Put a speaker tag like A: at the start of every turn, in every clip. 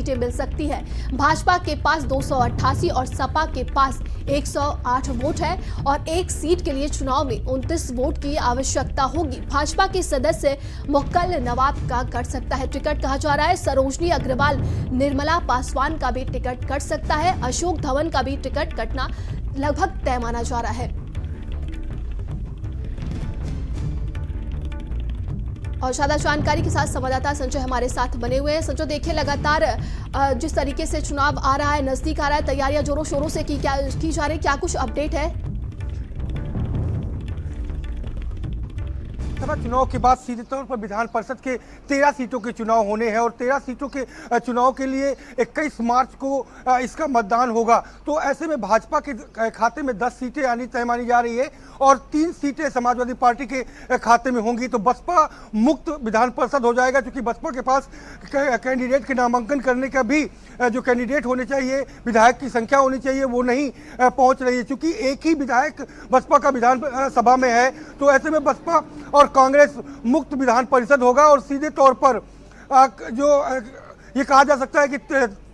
A: सीटें मिल सकती है। भाजपा के पास 288 और सपा के पास 108 वोट है और एक सीट के लिए चुनाव में 29 वोट की आवश्यकता होगी। भाजपा के सदस्य मुक्कल नवाब का कट सकता है टिकट, कहा जा रहा है। सरोजनी अग्रवाल, निर्मला पासवान का भी टिकट कट सकता है। अशोक धवन का भी टिकट कटना लगभग तय माना जा रहा है। और ज्यादा जानकारी के साथ संवाददाता संजय हमारे साथ बने हुए हैं। संजय, देखिए लगातार जिस तरीके से चुनाव आ रहा है, नजदीक आ रहा है, तैयारियां जोरों शोरों से की जा रही, क्या कुछ अपडेट है?
B: सभा चुनाव के बाद सीधे तौर पर विधान परिषद के 13 सीटों के चुनाव होने हैं और 13 सीटों के चुनाव के लिए 21 मार्च को इसका मतदान होगा। तो ऐसे में भाजपा के खाते में 10 सीटें आनी तय मानी जा रही है और 3 सीटें समाजवादी पार्टी के खाते में होंगी। तो बसपा मुक्त विधान परिषद हो जाएगा, क्योंकि बसपा के पास कैंडिडेट के नामांकन करने का भी जो कैंडिडेट होने चाहिए, विधायक की संख्या होनी चाहिए, वो नहीं पहुंच रही है। क्योंकि एक ही विधायक बसपा का विधान सभा में है, तो ऐसे में बसपा और कांग्रेस मुक्त विधान परिषद होगा और सीधे तौर पर जो ये कहा जा सकता है कि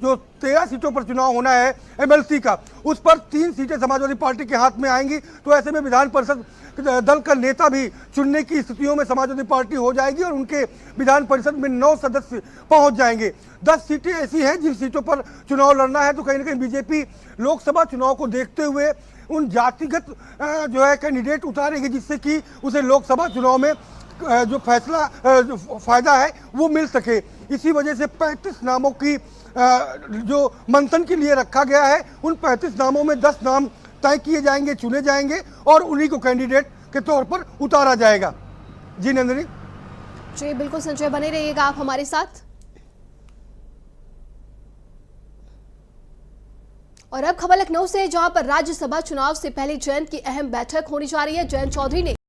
B: जो 13 सीटों पर चुनाव होना है एमएलसी का, उस पर 3 सीटें समाजवादी पार्टी के हाथ में आएंगी। तो ऐसे में विधान परिषद दल का नेता भी चुनने की स्थितियों में समाजवादी पार्टी हो जाएगी और उनके विधान परिषद में 9 सदस्य पहुंच जाएंगे। 10 सीटें ऐसी हैं जिन सीटों पर चुनाव लड़ना है। तो कहीं ना कहीं बीजेपी लोकसभा चुनाव को देखते हुए उन जातिगत जो है कैंडिडेट उतारेगी, जिससे कि उसे लोकसभा चुनाव में जो फायदा है वो मिल सके। इसी वजह से 35 नामों की जो मंथन के लिए रखा गया है, उन 35 नामों में 10 नाम तय किए जाएंगे, चुने जाएंगे और उन्हीं को कैंडिडेट के तौर पर उतारा जाएगा। जी नंदिनी।
A: जी बिल्कुल संजय, बने रहिएगा आप हमारे साथ। और अब खबर लखनऊ से, जहां पर राज्यसभा चुनाव से पहले जयंत की अहम बैठक होने जा रही है। जयंत चौधरी ने